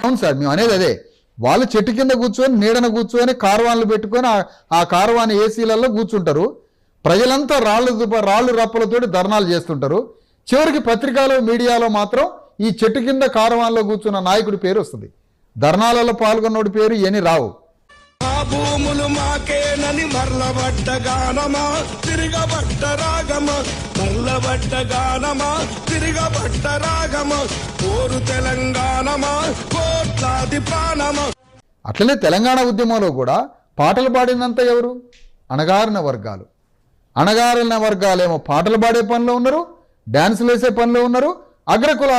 అవును సార్, మేము అనేది అదే. వాళ్ళు చెట్టు కింద కూర్చొని నీడన కూర్చొని కార్వాన్లు పెట్టుకొని ఆ కార్వాన్ ఏసీలలో కూర్చుంటారు. ప్రజలంతా రాళ్ళు రప్పలతోటి ధర్నాలు చేస్తుంటారు. చివరికి పత్రికలో మీడియాలో మాత్రం ఈ చెట్టు కింద కార్వాన్లో కూర్చున్న నాయకుడి పేరు వస్తుంది. ధర్నాలలో పాల్గొన్నోడి పేరు ఏని రావు. భూములు మాకేనని మరలబడ్డగానమా తిరగబడ్డ రాగమా మరలబడ్డగానమా తిరగబడ్డ రాగమా కోరు తెలంగాణమా కోట్లాది ప్రాణమా. అట్లనే తెలంగాణ ఉద్యమంలో కూడా పాటలు పాడినంత ఎవరు? అణగారిన వర్గాలు. అణగారిన వర్గాలేమో పాటలు పాడే పనిలో ఉన్నారు, డాన్సులు వేసే పనిలో ఉన్నారు. అగ్రకుల